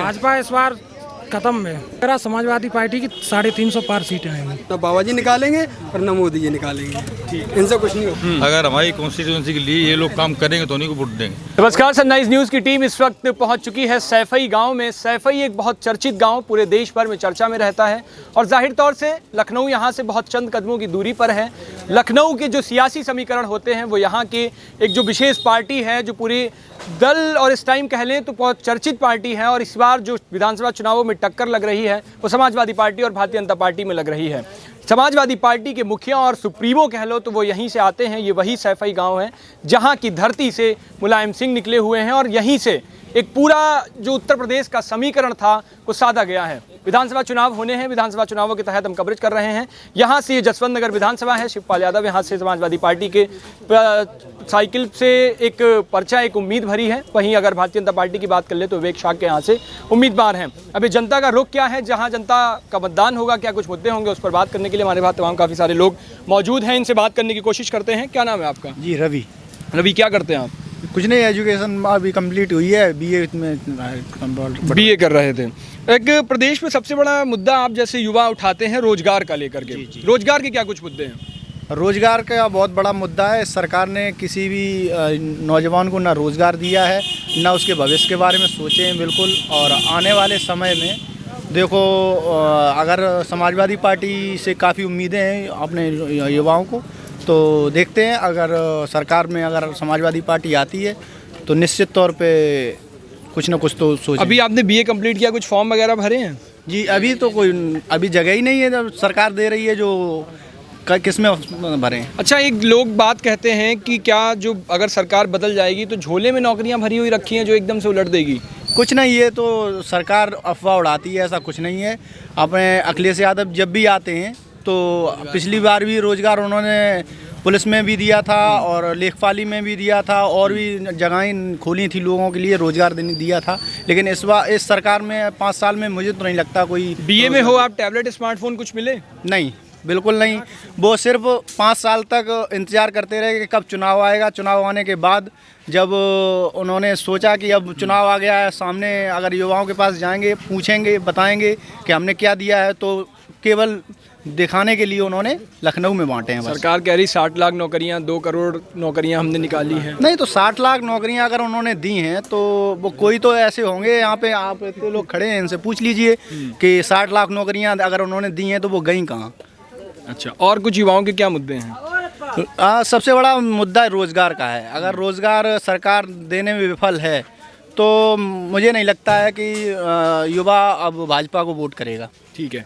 भाजपा इस बार खत्म है। मेरा समाजवादी पार्टी की 350 पार सीटें आएंगी। न बाबा जी निकालेंगे और न मोदी जी निकालेंगे। ठीक, इनसे कुछ नहीं होगा। अगर हमारी कॉन्स्टिट्यूंसी के लिए ये लोग काम करेंगे तो उन्हीं को वोट देंगे। नमस्कार, सनराइज न्यूज़ की टीम इस वक्त पहुंच चुकी है सैफई गांव में। सैफई एक बहुत चर्चित गांव, पूरे देश भर में चर्चा में रहता है और जाहिर तौर से लखनऊ यहां से बहुत चंद कदमों की दूरी पर है। लखनऊ के जो सियासी समीकरण होते हैं वो यहाँ की एक जो विशेष पार्टी है, जो पूरी दल और इस टाइम कह लें तो बहुत चर्चित पार्टी है और इस बार जो विधानसभा चुनावों में टक्कर लग रही है वो समाजवादी पार्टी और भारतीय जनता पार्टी में लग रही है। समाजवादी पार्टी के मुखिया और सुप्रीमो कह लो तो वो यहीं से आते हैं। ये वही सैफई गांव है जहां की धरती से मुलायम सिंह निकले हुए हैं और यहीं से एक पूरा जो उत्तर प्रदेश का समीकरण था वो साधा गया है। विधानसभा चुनाव होने हैं, विधानसभा चुनावों के तहत हम कवरेज कर रहे हैं। यहाँ से ये जसवंत नगर विधानसभा है। शिवपाल यादव यहाँ से समाजवादी पार्टी के साइकिल से एक पर्चा, एक उम्मीद भरी है। वहीं अगर भारतीय जनता पार्टी की बात कर ले तो विवेक शाह के यहाँ से उम्मीदवार हैं। अभी जनता का रुख क्या है, जहाँ जनता का मतदान होगा, क्या कुछ मुद्दे होंगे, उस पर बात करने के लिए हमारे पास तमाम काफ़ी सारे लोग मौजूद हैं। इनसे बात करने की कोशिश करते हैं। क्या नाम है आपका? जी रवि। रवि, क्या करते हैं आप? कुछ नहीं, एजुकेशन अभी कंप्लीट हुई है, बीए कर रहे थे। एक प्रदेश में सबसे बड़ा मुद्दा आप जैसे युवा उठाते हैं रोजगार का लेकर के। रोजगार के क्या कुछ मुद्दे हैं? रोजगार का बहुत बड़ा मुद्दा है। सरकार ने किसी भी नौजवान को ना रोजगार दिया है, ना उसके भविष्य के बारे में सोचे हैं बिल्कुल। और आने वाले समय में देखो, अगर समाजवादी पार्टी से काफ़ी उम्मीदें हैं अपने युवाओं को, तो देखते हैं अगर सरकार में अगर समाजवादी पार्टी आती है तो निश्चित तौर पे कुछ ना कुछ तो सोचें। अभी आपने बीए कंप्लीट किया, कुछ फॉर्म वगैरह भरे हैं? जी अभी तो अभी जगह ही नहीं है, जब सरकार दे रही है जो किस में भरें। अच्छा, एक लोग बात कहते हैं कि क्या जो अगर सरकार बदल जाएगी तो झोले में नौकरियां भरी हुई रखी हैं जो एकदम से उलट देगी? कुछ नहीं, ये तो सरकार अफवाह उड़ाती है, ऐसा कुछ नहीं है। अपने अखिलेश यादव जब भी आते हैं तो पिछली बार भी रोजगार उन्होंने पुलिस में भी दिया था और लेखपाली में भी दिया था और भी जगहें खोली थी लोगों के लिए, रोजगार दिया था। लेकिन इस बार इस सरकार में 5 साल में मुझे तो नहीं लगता कोई। बीए में हो आप, टैबलेट स्मार्टफोन कुछ मिले? नहीं, बिल्कुल नहीं। वो सिर्फ 5 साल तक इंतज़ार करते रहे कि कब चुनाव आएगा। चुनाव आने के बाद जब उन्होंने सोचा कि अब चुनाव आ गया है सामने, अगर युवाओं के पास जाएंगे, पूछेंगे, बताएंगे कि हमने क्या दिया है, तो केवल दिखाने के लिए उन्होंने लखनऊ में बांटे हैं। सरकार कह रही 60 लाख नौकरियां, 2 करोड़ नौकरियां हमने निकाली हैं। नहीं तो 60 लाख नौकरियां अगर उन्होंने दी हैं तो वो कोई तो ऐसे होंगे, यहाँ पे आप इतने लोग खड़े हैं, इनसे पूछ लीजिए कि 60 लाख नौकरियां अगर उन्होंने दी हैं तो वो गई कहाँ। अच्छा, और कुछ युवाओं के क्या मुद्दे हैं? सबसे बड़ा मुद्दा रोज़गार का है। अगर रोज़गार सरकार देने में विफल है तो मुझे नहीं लगता है कि युवा अब भाजपा को वोट करेगा। ठीक है,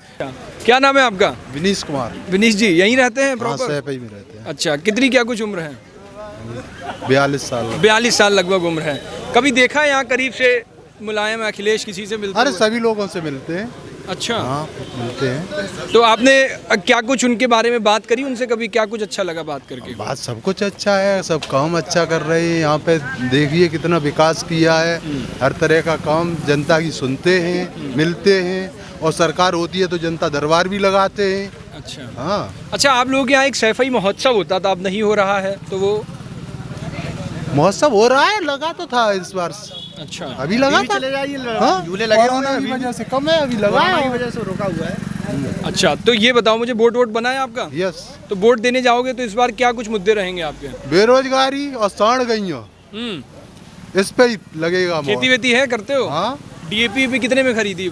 क्या नाम है आपका? विनीश कुमार। विनीश जी यहीं रहते हैं प्रॉपर? सैफई में रहते हैं। अच्छा, कितनी क्या कुछ उम्र है? 42 साल। 42 साल लगभग उम्र है। कभी देखा है यहाँ करीब से मुलायम, अखिलेश किसी से मिलते? अरे सभी लोगों से मिलते हैं। अच्छा, हाँ मिलते हैं। तो आपने क्या कुछ उनके बारे में बात करी उनसे? कभी क्या कुछ अच्छा लगा बात करके? बात सब कुछ अच्छा है, सब काम अच्छा कर रहे हैं। यहाँ पे देखिए कितना विकास किया है, हर तरह का काम जनता की सुनते हैं, मिलते हैं। और सरकार होती है तो जनता दरबार भी लगाते हैं। अच्छा हाँ। अच्छा, आप लोग यहाँ एक सैफई महोत्सव होता था, अब नहीं हो रहा है, तो वो महोत्सव हो रहा है, लगा तो था इस बार। अच्छा, अभी लगा था। हाँ? झूले लगे कोरोना की वजह से कम है, अभी लगा की वजह से रुका हुआ है। अच्छा, तो ये बताओ मुझे, वोट बना है आपका? यस। तो वोट देने जाओगे तो इस बार क्या कुछ मुद्दे रहेंगे आपके? बेरोजगारी और साढ़ गईयाँ, इस पे ही लगेगा। खेती वेती है, करते हो? हाँ। डीएपी भी कितने में खरीदी?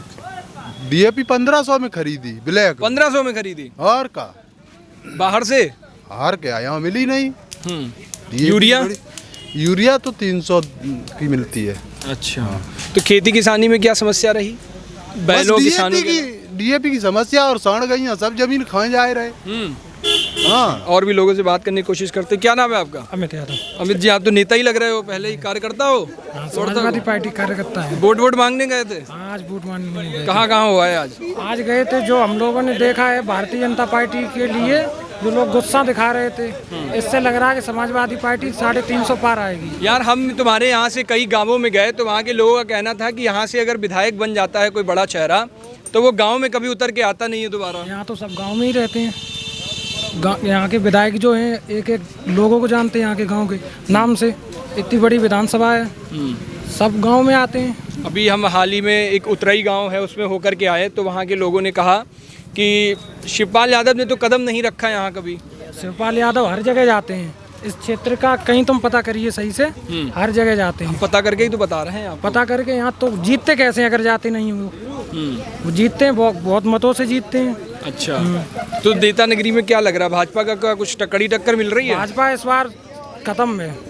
डीएपी 1500 में खरीदी, ब्लैक 1500 में खरीदी। और का बाहर से? हार के आया, मिली नहीं। यूरिया तो 300 की मिलती है। अच्छा, तो खेती किसानी में क्या समस्या रही? बैलों किसानों की डीएपी की समस्या और साढ़ गईयाँ, सब जमीन खाए जा रहे। हाँ। और भी लोगों से बात करने की कोशिश करते। क्या नाम है आपका? अमित यादव। अमित जी, आप तो नेता ही लग रहे हो, पहले ही कार्यकर्ता हो? समाजवादी पार्टी कार्यकर्ता है। वोट मांगने गए थे? आज वोट मांगने गए। कहाँ हुआ है आज? आज गए थे, जो हम लोगों ने देखा है भारतीय जनता पार्टी के लिए जो लोग गुस्सा दिखा रहे थे, इससे लग रहा है कि समाजवादी पार्टी 350 पार आएगी। यार, हम तुम्हारे यहाँ से कई गाँवों में गए तो वहाँ के लोगों का कहना था कि यहाँ से अगर विधायक बन जाता है कोई बड़ा चेहरा तो वो गाँव में कभी उतर के आता नहीं है दोबारा। यहाँ तो सब गाँव में ही रहते हैं। यहाँ के विधायक जो हैं एक एक लोगों को जानते हैं, यहाँ के गांव के नाम से। इतनी बड़ी विधानसभा है, सब गांव में आते हैं। अभी हम हाल ही में एक उतराई गांव है उसमें होकर के आए, तो वहाँ के लोगों ने कहा कि शिवपाल यादव ने तो कदम नहीं रखा यहाँ कभी। शिवपाल यादव हर जगह जाते हैं, इस क्षेत्र का कहीं तुम पता करिए सही से, हर जगह जाते हैं। पता करके ही तो बता रहे हैं आप। पता करके यहाँ तो जीतते कैसे हैं अगर जाते नहीं वो जीतते हैं, बहुत मतों से जीतते हैं। अच्छा, तो नेता नगरी में क्या लग रहा है, भाजपा का कुछ टक्कड़ी टक्कर मिल रही है? भाजपा इस बार खत्म है।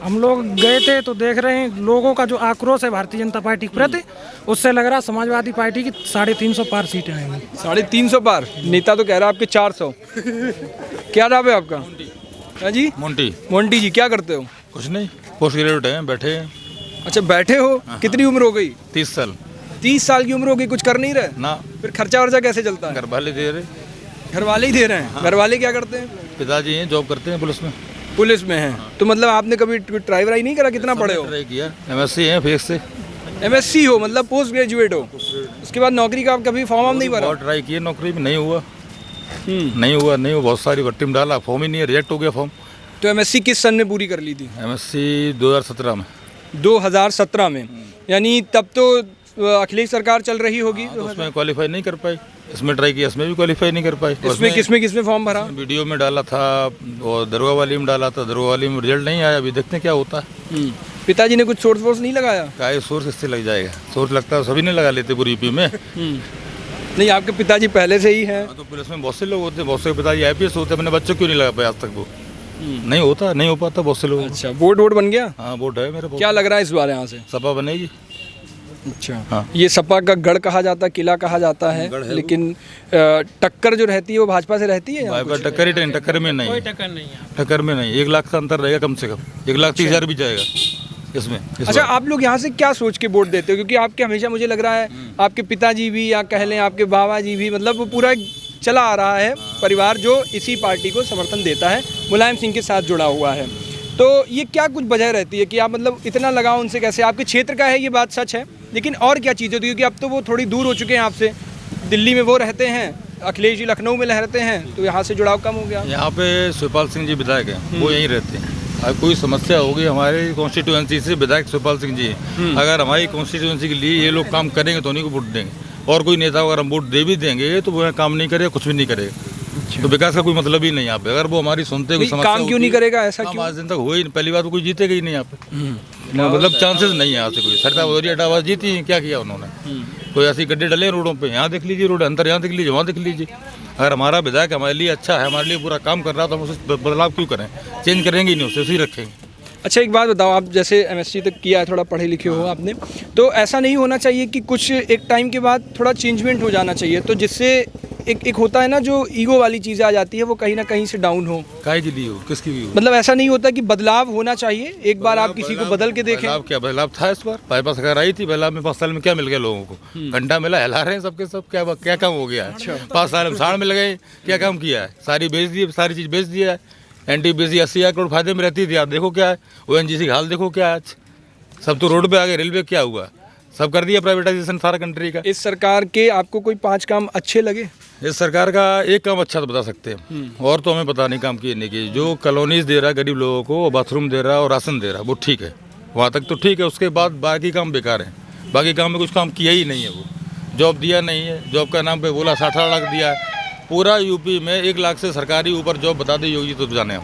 हम लोग गए थे तो देख रहे हैं लोगों का जो आक्रोश है भारतीय जनता पार्टी के प्रति, उससे लग रहा समाजवादी पार्टी की 350 पार सीटें आएंगी। 350 पार? नेता तो कह रहा है आपके 400। क्या नाम है आपका? हाँ जी, मोंटी जी, क्या करते हो? कुछ नहीं, पोस्ट ग्रेजुएट हैं, बैठे हैं। अच्छा, बैठे हो। कितनी उम्र हो गई? 30 साल। 30 साल की उम्र हो गई, कुछ कर नहीं रहे ना। फिर खर्चा वर्चा कैसे चलता है? घर वाले दे रहे। घर वाले ही दे रहे हैं? घर वाले क्या करते हैं? पिताजी हैं, जॉब करते हैं पुलिस में। पुलिस में हैं? तो मतलब आपने कभी ट्राई व्राई नहीं करा? कितना पढ़े हो? ट्राई किया, MSc हैं फेस से। MSc हो, मतलब पोस्ट ग्रेजुएट हो। उसके बाद नौकरी का आप कभी फॉर्म नहीं भरा? बहुत ट्राई किए, नौकरी भी नहीं हुआ। नहीं हुआ, बहुत सारी भर्ती में डाला, फॉर्म ही नहीं है, रिजेक्ट हो गया फॉर्म। तो MSc किस सन में पूरी कर ली थी? MSc 2017 में। 2017 में, यानी तब तो अखिलेश सरकार चल रही होगी। तो उसमें क्वालिफाई नहीं कर पाई, इसमें ट्राई किया, इसमें भी क्वालिफाई नहीं कर पाई। इसमें किसमें फॉर्म भरा? वीडियो में डाला था और दरोगा वाली में डाला था, दरोगा वाली में रिजल्ट नहीं आया, अभी देखते हैं क्या होता है। पिताजी ने कुछ सोर्स वोर्स नहीं लगाया? क्या सोर्स इससे लग जाएगा? सोर्स लगता है सभी ने लगा लेते पूरी यूपी में। नहीं, आपके पिताजी पहले से ही हैं। तो पुलिस में बहुत से लोग होते हैं, बहुत से पिताजी IPS होते हैं, अपने बच्चों क्यों नहीं लगा पाए आज तक? वो नहीं होता, नहीं हो पाता बहुत से लोग। अच्छा, वोट बन गया? हाँ, वोट है मेरे। क्या लग रहा है इस बार यहाँ से? सपा बनेगी। अच्छा, हाँ। ये सपा का गढ़ कहा जाता है, किला कहा जाता है, लेकिन टक्कर जो रहती है वो भाजपा से रहती है यहाँ? टक्कर ही नहीं, टक्कर में नहीं, टक्कर में नहीं। 1 लाख का अंतर रहेगा कम से कम, 1,30,000 भी जाएगा इसमें। अच्छा, आप लोग यहाँ से क्या सोच के वोट देते हो? क्योंकि आपके हमेशा मुझे लग रहा है आपके पिताजी भी, या कह लें आपके बाबा जी भी, मतलब वो पूरा चला आ रहा है परिवार जो इसी पार्टी को समर्थन देता है, मुलायम सिंह के साथ जुड़ा हुआ है। तो ये क्या कुछ वजह रहती है कि आप मतलब इतना लगाव उनसे कैसे? आपके क्षेत्र का है ये बात सच है, लेकिन और क्या चीज़ होती है? क्योंकि अब तो वो थोड़ी दूर हो चुके हैं आपसे, दिल्ली में वो रहते हैं, अखिलेश जी लखनऊ में रहते हैं, तो यहाँ से जुड़ाव कम हो गया। यहाँ पे शिवपाल सिंह जी विधायक हैं, वो यहीं रहते हैं। अब कोई समस्या होगी हमारे कॉन्स्टिट्यूएंसी से, विधायक शिवपाल सिंह जी हैं। अगर हमारी कॉन्स्टिट्यूएंसी के लिए ये लोग काम करेंगे तो उन्हीं को वोट देंगे, और कोई नेता अगर हम वोट दे भी देंगे तो वो काम नहीं करेगा, कुछ भी नहीं करेगा। तो विकास का कोई मतलब ही नहीं यहाँ पे। अगर वो हमारी सुनते कोई समस्या काम क्यों नहीं करेगा? ऐसा क्यों? आज दिन तक हो ही नहीं, पहली बात तो कोई जीतेगा ही नहीं यहाँ पे, मतलब चांसेस नहीं है यहाँ से कोई। सरदार वजरी अटावास जीती है, क्या किया उन्होंने? कोई ऐसी गड्ढे डले रोडों पे, यहाँ देख लीजिए रोड अंदर, यहाँ देख लीजिए, वहाँ देख लीजिए। अगर हमारा विधायक हमारे लिए अच्छा है, हमारे लिए पूरा काम कर रहा है, तो हम उसे बदलाव क्यों करें? चेंज करेंगे ही नहीं, उसे उसी रखेंगे। अच्छा, एक बात बताओ, आप जैसे MSc तक किया है, थोड़ा पढ़े लिखे हो आपने, तो ऐसा नहीं होना चाहिए कि कुछ एक टाइम के बाद थोड़ा चेंजमेंट हो जाना चाहिए, तो जिससे एक होता है ना जो ईगो वाली चीज़ें आ जाती है, वो कहीं ना कहीं से डाउन हो? काहे के लिए हो, किसकी भी हो? मतलब ऐसा नहीं होता कि बदलाव होना चाहिए, एक बार आप किसी को बदल के देखें? बदलाव क्या, बदलाव था इस बार? बाईपास सरकार आई थी, बदलाव में 5 साल में क्या मिल गया लोगों को? घंटा मिला, हिला रहे हैं सबके सब, क्या काम हो गया है? 5 साल में साड़ मिल गए, क्या काम किया है? सारी बेच दी, सारी चीज़ बेच दिया है। NTPC 80,000 करोड़ फायदे में रहती थी, आप देखो क्या है। ONGC का हाल देखो क्या है आज, सब तो रोड पे आ गए। रेलवे क्या हुआ, सब कर दिया प्राइवेटाइजेशन सारा कंट्री का। इस सरकार के आपको कोई 5 काम अच्छे लगे? इस सरकार का एक काम अच्छा तो बता सकते हैं, और तो हमें पता नहीं काम किए नहीं किए। जो कॉलोनीज दे रहा है गरीब लोगों को, बाथरूम दे रहा है और राशन दे रहा है, वो ठीक है, वहाँ तक तो ठीक है। उसके बाद बाकी काम बेकार है, बाकी काम में कुछ काम किया ही नहीं है। वो जॉब दिया नहीं है, जॉब का नाम पे बोला 60 लाख दिया है। पूरा यूपी में 1 लाख से सरकारी ऊपर जॉब बता दे योगी तो जाने हम,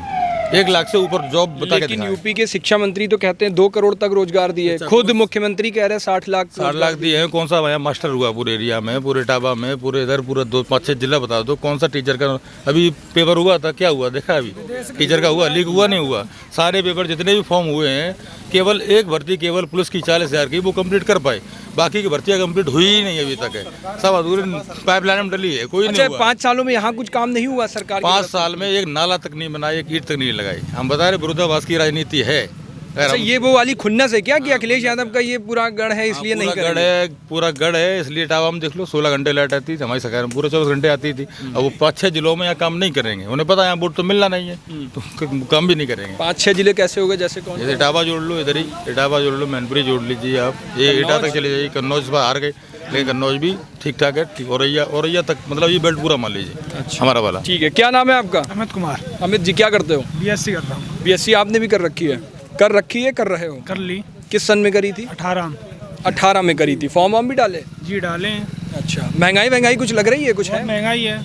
1 लाख से ऊपर जॉब बता के। लेकिन यूपी के शिक्षा मंत्री तो कहते हैं 2 करोड़ तक रोजगार दिए, खुद मुख्यमंत्री कह रहे हैं 60 लाख दिए हैं। कौन सा यहाँ मास्टर हुआ पूरे एरिया में, पूरे इटावा में, पूरे इधर, पूरा 2-5-6 जिला बता दो कौन सा टीचर का अभी पेपर हुआ था? क्या हुआ देखा? अभी टीचर का हुआ, लीक हुआ नहीं हुआ? सारे पेपर जितने भी फॉर्म हुए हैं, केवल एक भर्ती केवल पुलिस की 40,000 की, वो कंप्लीट कर पाए, बाकी की भर्तियाँ कंप्लीट हुई ही नहीं अभी तक है, सब अधूरे पाइपलाइन में डली है, कोई नहीं हुआ। 5 सालों में यहाँ कुछ काम नहीं हुआ सरकार? 5 साल में एक नाला तक नहीं बनाया, एक ईंट तक नहीं लगाई। हम बता रहे विरोधाभास की राजनीति है। अच्छा, ये वो वाली खुन्नस है क्या कि अखिलेश यादव का ये पूरा गढ़ है इसलिए नहीं गढ़ है, पूरा गढ़ है इसलिए? इटावा में देख लो 16 घंटे लाइट आती थी, हमारी सरकार में पूरे 24 घंटे आती थी। अब वो 5-6 जिलों में यहाँ काम नहीं करेंगे, उन्हें पता है यहाँ वोट तो मिलना नहीं है, तो काम भी नहीं करेंगे। 5-6 जिले कैसे हो गए? जैसे कौन? जैसे इटावा जोड़ लो, इधर ही इटावा जोड़ लो, मैनपुरी जोड़ लीजिए आप, ये इटा तक चले जाइए। कन्नौज पर हार गए, लेकिन कन्नौज भी ठीक ठाक है। औरैया तक, मतलब ये बेल्ट पूरा मान लीजिए हमारा वाला। ठीक है, क्या नाम है आपका? अमित कुमार। अमित जी, क्या करते हो? BSc कर रहा हूँ। BSc आपने भी कर रखी है? कर रही है, कर रहे हो? कर ली। किस सन में करी थी? 18 में करी थी। फॉर्म वार्म भी डाले? जी डाले हैं। अच्छा, महंगाई कुछ लग रही है? कुछ है? महंगाई है।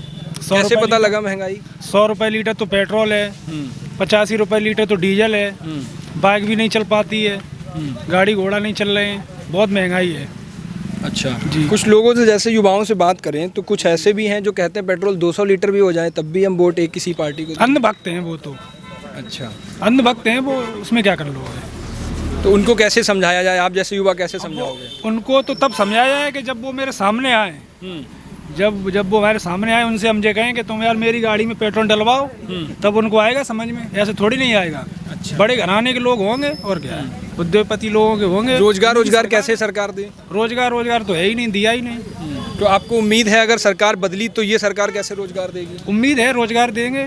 कैसे पता लगा महंगाई? 100 रुपये लीटर तो पेट्रोल है, 85 रुपये लीटर तो डीजल है, बाइक भी नहीं चल पाती है, गाड़ी घोड़ा नहीं चल रहे हैं, बहुत महंगाई है। अच्छा जी। कुछ लोगों से, जैसे युवाओं से बात करें तो कुछ ऐसे भी हैं जो कहते हैं पेट्रोल 200 लीटर भी हो जाए तब भी हम वोट एक किसी पार्टी को। अंधभक्त हैं वो तो। अच्छा, अंधभक्त हैं वो, उसमें क्या कर लोगे? तो उनको कैसे समझाया जाए? आप जैसे युवा कैसे समझाओगे? उनको तो तब समझाया जाए कि जब वो मेरे सामने आए, जब वो हमारे सामने आए, उनसे हम ये कहें कि तुम यार मेरी गाड़ी में पेट्रोल डलवाओ, तब उनको आएगा समझ में, ऐसे थोड़ी नहीं आएगा। अच्छा। बड़े घराने के लोग होंगे और क्या है, उद्योगपति लोगों के होंगे। रोजगार कैसे सरकार दे? रोजगार तो है ही नहीं, दिया ही नहीं। तो आपको उम्मीद है अगर सरकार बदली तो ये सरकार कैसे रोजगार देगी? उम्मीद है रोजगार देंगे।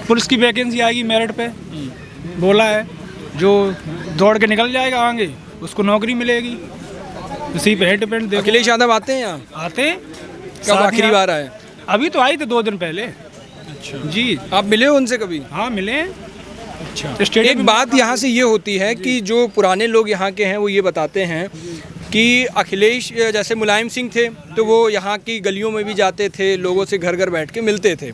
पुलिस की वैकेंसी आएगी मेरिट पे, बोला है, जो दौड़ के निकल जाएगा आगे उसको नौकरी मिलेगी, इसी पे है डिपेंड। अखिलेश यादव आते हैं यहाँ? आते हैं। कब आखिरी बार आए? अभी तो आई थे 2 दिन पहले। अच्छा जी। आप मिले हो उनसे कभी? हाँ मिले हैं। अच्छा। एक बात यहाँ से ये होती है कि जो पुराने लोग यहाँ के हैं वो ये बताते हैं कि अखिलेश, जैसे मुलायम सिंह थे तो वो यहाँ की गलियों में भी जाते थे, लोगों से घर घर बैठ के मिलते थे।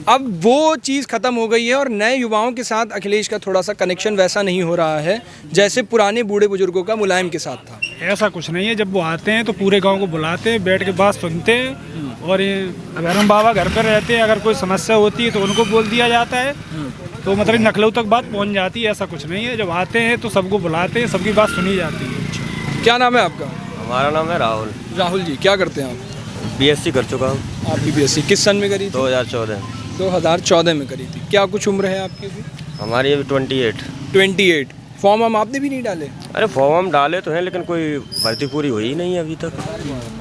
अब वो चीज़ ख़त्म हो गई है और नए युवाओं के साथ अखिलेश का थोड़ा सा कनेक्शन वैसा नहीं हो रहा है जैसे पुराने बूढ़े बुजुर्गों का मुलायम के साथ था। ऐसा कुछ नहीं है, जब वो आते हैं तो पूरे गांव को बुलाते हैं, बैठ के बात सुनते हैं, और ये अभैरम बाबा घर पर रहते हैं, अगर कोई समस्या होती है तो उनको बोल दिया जाता है, तो मतलब लखनऊ तक बात पहुंच जाती है। ऐसा कुछ नहीं है, जब आते हैं तो सबको बुलाते हैं, सबकी बात सुनी जाती है। क्या नाम है आपका? हमारा नाम है राहुल। राहुल जी, क्या करते हैं आप? बीएससी कर चुका हूँ। आप भी बीएससी किस सन में करी थी? 2014। 2014 में करी थी। क्या कुछ उम्र है आपकी अभी? हमारी अभी 28। फॉर्म हम आपने भी नहीं डाले? अरे फॉर्म हम डाले तो हैं लेकिन कोई भर्ती पूरी हुई ही नहीं है अभी तक।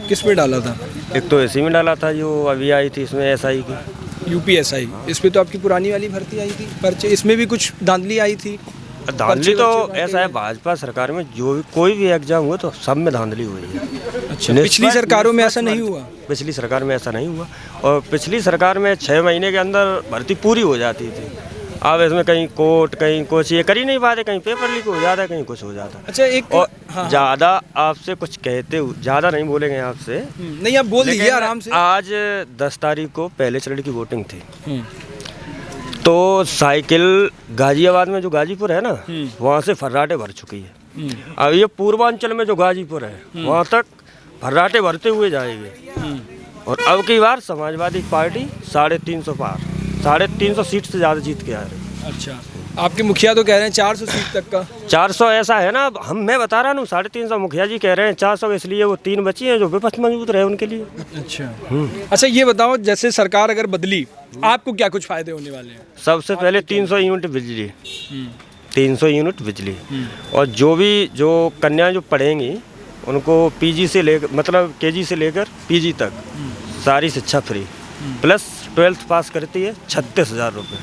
किस पे डाला था? एक तो एसी में डाला था जो अभी आई थी, इसमें एसआई की। यूपीएसआई, इस पे तो आपकी पुरानी वाली भर्ती आई थी पर्चे, इसमें भी कुछ धांधली आई थी? धांधली तो ऐसा है, भाजपा सरकार में जो भी कोई भी एग्जाम हुआ तो सब में धांधली हुई है। अच्छा, पिछली सरकारों में ऐसा नहीं हुआ? पिछली सरकार में ऐसा नहीं हुआ, और पिछली सरकार में 6 महीने के अंदर भर्ती पूरी हो जाती थी। अब इसमें कहीं कोर्ट, कहीं कुछ ये कर ही नहीं पाते, कहीं पेपर लीक हो जाता है, कहीं कुछ हो जाता है। अच्छा, एक और हाँ, ज़्यादा आपसे कुछ कहते हो, ज़्यादा नहीं बोलेंगे आपसे। नहीं, आप बोल दीजिए आराम से। आज 10 तारीख को पहले चरण की वोटिंग थी, तो साइकिल गाजियाबाद में जो गाजीपुर है ना, वहाँ से फर्राटे भर चुकी है। अब ये पूर्वांचल में जो गाजीपुर है वहाँ तक फर्राटे भरते हुए जाएंगे। और अब की बार समाजवादी पार्टी 350 पार, 350 सीट से ज़्यादा जीत के आ रही है। अच्छा, आपके मुखिया तो कह रहे हैं 400 सीट तक का। 400 ऐसा है ना, मैं बता रहा हूँ 350, मुखिया जी कह रहे हैं 400, इसलिए वो 3 बची हैं जो विपक्ष मजबूत रहे उनके लिए। अच्छा, ये बताओ, जैसे सरकार अगर बदली, आपको क्या कुछ फायदे होने वाले हैं? सबसे पहले 300 यूनिट बिजली, 300 यूनिट बिजली, और जो कन्या जो पढ़ेंगी उनको पीजी से लेकर, मतलब केजी से लेकर पीजी तक सारी शिक्षा फ्री, प्लस 12th पास करती है 36,000 रुपये,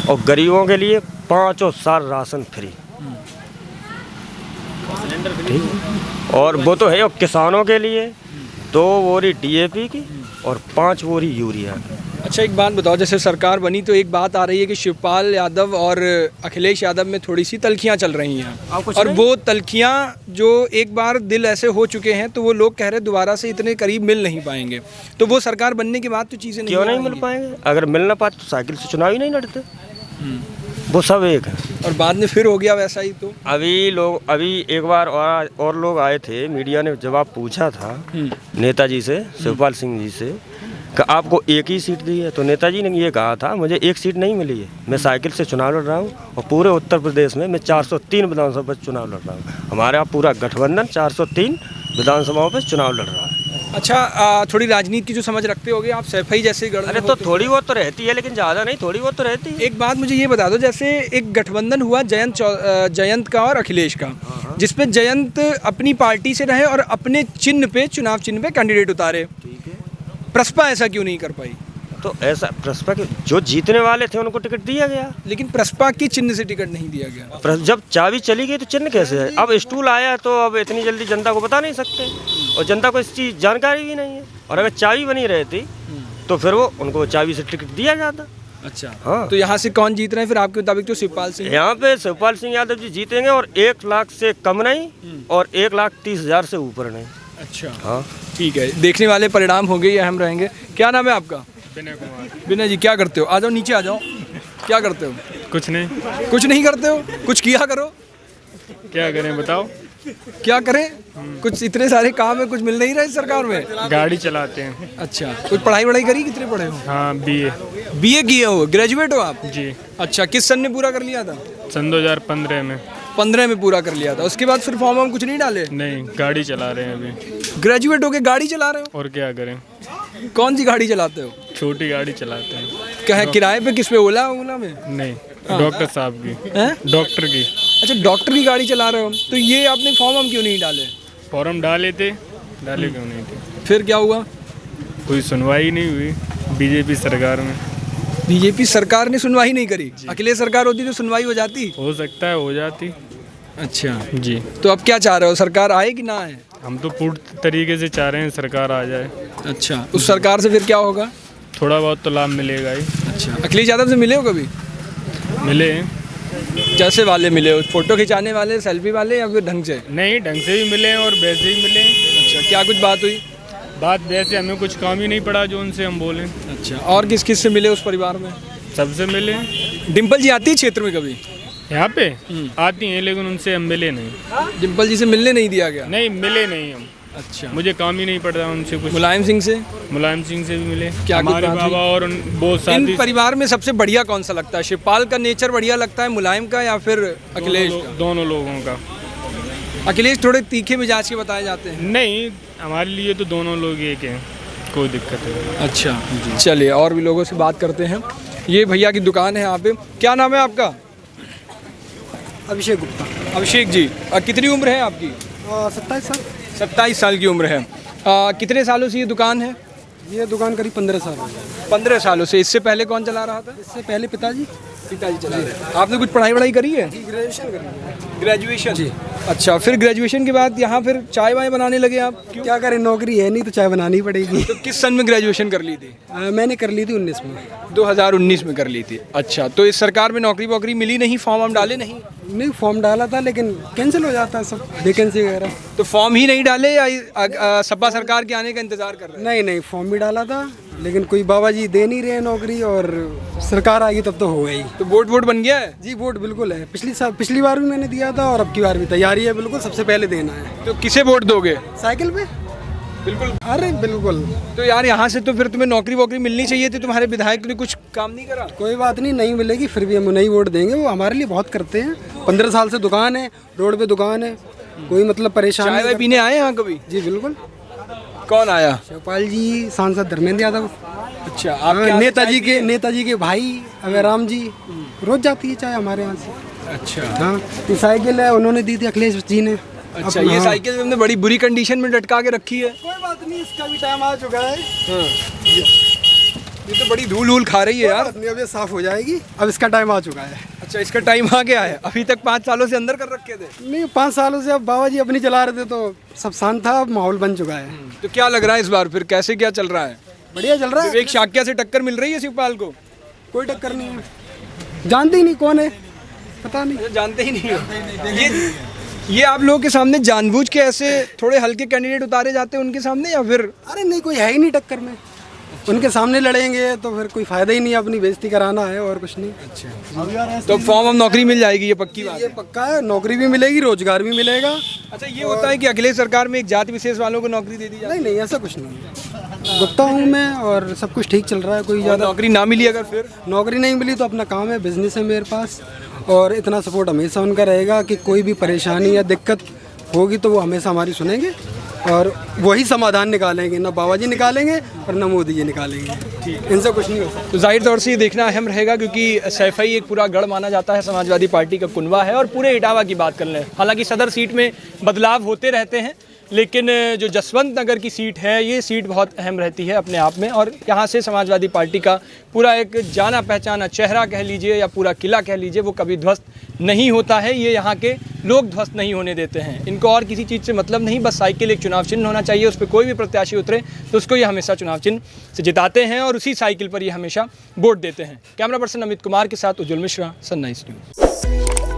और गरीबों के लिए 5 साल राशन फ्री। ठीक, और वो तो है, और किसानों के लिए 2 बोरी डीएपी की और 5 बोरी यूरिया। अच्छा, एक बात बताओ, जैसे सरकार बनी तो एक बात आ रही है कि शिवपाल यादव और अखिलेश यादव में थोड़ी सी तल्खियाँ चल रही हैं, और वो तल्खियाँ जो एक बार दिल ऐसे हो चुके हैं तो वो लोग कह रहे दोबारा से इतने करीब मिल नहीं पाएंगे, तो वो सरकार बनने के बाद तो चीज़ें क्यों नहीं मिल पाएंगे? अगर मिल ना पाते तो साइकिल से चुनाव ही नहीं लड़ते, वो सब एक है। और बाद में फिर हो गया वैसा ही। तो अभी एक बार और लोग आए थे, मीडिया ने जवाब पूछा था नेताजी से, शिवपाल सिंह जी से, कि आपको एक ही सीट दी है, तो नेताजी ने ये कहा था मुझे एक सीट नहीं मिली है, मैं साइकिल से चुनाव लड़ रहा हूँ, और पूरे उत्तर प्रदेश में मैं 403 विधानसभा पर चुनाव लड़ रहा हूँ। हमारा पूरा गठबंधन 403 विधानसभाओं पर चुनाव लड़ रहा है। अच्छा, थोड़ी राजनीति की जो समझ रखते होगे आप, सैफई जैसे गढ़। अरे तो थोड़ी बहुत तो रहती है, लेकिन ज़्यादा नहीं, थोड़ी बहुत तो रहती है। एक बात मुझे ये बता दो, जैसे एक गठबंधन हुआ जयंत का और अखिलेश का, जिसपे जयंत अपनी पार्टी से रहे और अपने चुनाव चिन्ह पे कैंडिडेट उतारे, प्रसपा ऐसा क्यों नहीं कर पाई? तो ऐसा प्रसपा के जो जीतने वाले थे उनको टिकट दिया गया, लेकिन प्रसपा की चिन्ह से टिकट नहीं दिया गया। जब चाबी चली गई तो चिन्ह कैसे है? अब स्टूल आया है तो अब इतनी जल्दी जनता को बता नहीं सकते, और जनता को इस चीज़ जानकारी भी नहीं है। और अगर चाबी बनी रहती तो फिर वो उनको चाबी से टिकट दिया जाता। अच्छा हाँ। तो यहाँ से कौन जीत रहे हैं फिर आपके मुताबिक? तो शिवपाल सिंह। यहाँ पे शिवपाल सिंह यादव जी जीतेंगे, और 1 लाख से कम नहीं और 1,30,000 से ऊपर नहीं। अच्छा हाँ ठीक है, देखने वाले परिणाम होंगे, ये अहम रहेंगे। क्या नाम है आपका? विनय कुमार। विनय जी, क्या करते हो? आ जाओ, नीचे आ जाओ। क्या करते हो? कुछ नहीं, कुछ नहीं करते हो? कुछ किया करो। क्या करें बताओ? क्या करें? कुछ इतने सारे काम है, कुछ मिल नहीं रहा है सरकार में। गाड़ी चलाते हैं। अच्छा, कुछ पढ़ाई वढ़ाई करी? कितने पढ़े हो? हाँ, बीए। बीए किए हो, ग्रेजुएट हो आप? जी। अच्छा, किस सन में पूरा कर लिया था? सन 2015 में। 15 में पूरा कर लिया था। उसके बाद फिर फॉर्म कुछ नहीं डाले? नहीं, गाड़ी चला रहे हैं अभी। ग्रेजुएट होके गाड़ी चला रहे और क्या करें? हो? कौन सी गाड़ी चलाते हो? छोटी गाड़ी चलाते हैं। क्या है, किराए पे? किस पे? ओला? ओला में? नहीं, डॉक्टर साहब की। हैं? डॉक्टर की। अच्छा, डॉक्टर की गाड़ी चला रहे हो। तो ये आपने फॉर्म क्यों नहीं डाले? फॉर्म डाले थे, डाले क्यों नहीं थे? फिर क्या हुआ? कोई सुनवाई नहीं हुई बीजेपी सरकार में। बीजेपी सरकार ने सुनवाई नहीं करी? अखिलेश सरकार होती तो सुनवाई हो जाती? हो सकता है हो जाती। अच्छा जी। तो अब क्या चाह रहे हो, सरकार आए कि ना आए? हम तो पूर्ण तरीके से चाह रहे हैं सरकार आ जाए। अच्छा, उस सरकार से फिर क्या होगा? थोड़ा बहुत तो लाभ मिलेगा ही। अच्छा, अखिलेश यादव से मिले हो कभी? मिले? कैसे वाले मिले हो? फोटो खिंचाने वाले, सेल्फी वाले, या फिर ढंग से? नहीं, ढंग से भी मिले और वैसे ही मिले। अच्छा, क्या कुछ बात हुई? बात वैसे हमें कुछ काम ही नहीं पड़ा जो उनसे हम बोलें। अच्छा, और किस किस से मिले उस परिवार में? सबसे मिले। डिम्पल जी आती है क्षेत्र में कभी? यहाँ पे आती हैं, लेकिन उनसे हम मिले नहीं। डिम्पल जी से मिलने नहीं दिया गया? नहीं, मिले नहीं हम। अच्छा, मुझे काम ही नहीं पड़ता उनसे कुछ। मुलायम सिंह से? मुलायम सिंह से भी मिले। क्या कुछ हमारे बात हुई? बाबा और बहुत इन साथी। परिवार में सबसे बढ़िया कौन सा लगता है? शिवपाल का नेचर बढ़िया लगता है, मुलायम का, या फिर अखिलेश का? दोनों लोगों का। अखिलेश थोड़े तीखे मिजाज के बताए जाते हैं। नहीं, हमारे लिए तो दोनों लोग एक हैं, कोई दिक्कत नहीं। अच्छा, चलिए और भी लोगों से बात करते हैं। ये भैया की दुकान है यहाँ पे। क्या नाम है आपका? अभिषेक गुप्ता। अभिषेक जी, कितनी उम्र है आपकी? 27 साल। 27 साल की उम्र है। कितने सालों से ये दुकान है? ये दुकान करीब 15 साल हो गए। 15 सालों से। इससे पहले कौन चला रहा था? इससे पहले पिताजी। पिताजी चला रहे हैं। आपने कुछ पढ़ाई वढ़ाई करी है? ग्रेजुएशन करी। ग्रेजुएशन जी। अच्छा, फिर ग्रेजुएशन के बाद यहाँ फिर चाय वाय बनाने लगे आप? क्यों? क्या करें, नौकरी है नहीं तो चाय बनानी पड़ेगी। तो किस सन में ग्रेजुएशन कर ली थी? मैंने कर ली थी 19 में। 2019 में कर ली थी। अच्छा, तो इस सरकार में नौकरी वोकरी मिली नहीं? फॉर्म हम डाले नहीं? नहीं, फॉर्म डाला था लेकिन कैंसिल हो जाता है सब, वैकेंसी वगैरह। तो फॉर्म ही नहीं डाले या सपा सरकार के आने का इंतजार कर रहे हैं? नहीं नहीं, फॉर्म भी डाला था लेकिन कोई बाबा जी दे नहीं रहे नौकरी, और सरकार आएगी तब तो होगा ही। तो वोट बन गया है? जी, वोट बिल्कुल है। पिछली बार भी मैंने दिया था और अब की बार भी तैयारी है, बिल्कुल सबसे पहले देना है। तो किसे वोट दोगे? साइकिल पे। बिल्कुल। अरे बिल्कुल। तो यार यहाँ से तो फिर तुम्हें नौकरी वोकरी मिलनी चाहिए थी। तुम्हारे विधायक ने कुछ काम नहीं करा? कोई बात नहीं, नहीं मिलेगी फिर भी हम नहीं वोट देंगे। वो हमारे लिए बहुत करते हैं। 15 साल से दुकान है, रोड पे दुकान है, कोई मतलब परेशानी। चाय वाय पीने आए यहाँ कभी? जी बिल्कुल। कौन आया? शिवपाल जी, सांसद धर्मेंद्र यादव। अच्छा, हाँ, नेताजी के भाई अभयराम जी रोज जाती है चाय हमारे यहाँ से। अच्छा। हाँ, ये साइकिल है, उन्होंने दी थी अखिलेश जी ने। अच्छा, ये साइकिल तुमने बड़ी बुरी कंडीशन में लटका के रखी है। कोई बात नहीं, इसका भी टाइम आ चुका है। ये तो बड़ी धूल वूल खा रही है यार। अब ये साफ हो जाएगी, अब इसका टाइम आ चुका है। अच्छा, इसका टाइम आ गया है। अभी तक 5 सालों से अंदर कर रखे थे? नहीं, 5 सालों से अब बाबा जी अपनी चला रहे थे तो सब शांत था, अब माहौल बन चुका है। तो क्या लग रहा है इस बार फिर कैसे क्या चल रहा है? बढ़िया चल रहा है। विवेक शाक्या से टक्कर मिल रही है शिवपाल को? कोई टक्कर नहीं है, जानते ही नहीं कौन है, पता नहीं। जानते ही नहीं हो। ये आप लोगों के सामने जानबूझ के ऐसे थोड़े हल्के कैंडिडेट उतारे जाते हैं उनके सामने, या फिर? अरे नहीं, कोई है ही नहीं टक्कर में। उनके सामने लड़ेंगे तो फिर कोई फायदा ही नहीं है, अपनी बेइज्जती कराना है और कुछ नहीं। अच्छा, तो फॉर्म हम नौकरी मिल जाएगी, ये पक्की बात ये है? पक्का है, नौकरी भी मिलेगी, रोजगार भी मिलेगा। अच्छा, ये होता है कि अखिलेश सरकार में एक जाति विशेष वालों को नौकरी दे दी जाती नहीं नहीं, ऐसा कुछ नहीं है। गुप्ता हूँ मैं और सब कुछ ठीक चल रहा है। कोई है? ज़्यादा नौकरी ना मिली अगर फिर? नौकरी नहीं मिली तो अपना काम है, बिजनेस है मेरे पास, और इतना सपोर्ट हमेशा उनका रहेगा कि कोई भी परेशानी या दिक्कत होगी तो वो हमेशा हमारी सुनेंगे और वही समाधान निकालेंगे। ना बाबा जी निकालेंगे और ना मोदी जी निकालेंगे। इनसे कुछ नहीं हो सकता। तो जाहिर तौर से ये देखना अहम रहेगा, क्योंकि सैफई एक पूरा गढ़ माना जाता है, समाजवादी पार्टी का कुनवा है। और पूरे इटावा की बात कर लें, हालांकि सदर सीट में बदलाव होते रहते हैं, लेकिन जो जसवंत नगर की सीट है, ये सीट बहुत अहम रहती है अपने आप में। और यहाँ से समाजवादी पार्टी का पूरा एक जाना पहचाना चेहरा कह लीजिए या पूरा किला कह लीजिए, वो कभी ध्वस्त नहीं होता है। ये यहाँ के लोग ध्वस्त नहीं होने देते हैं। इनको और किसी चीज़ से मतलब नहीं, बस साइकिल एक चुनाव चिन्ह होना चाहिए। उस पर कोई भी प्रत्याशी उतरे तो उसको ये हमेशा चुनाव चिन्ह से जिताते हैं और उसी साइकिल पर ये हमेशा वोट देते हैं। कैमरा पर्सन अमित कुमार के साथ उज्जवल मिश्रा, सनराइज न्यूज़।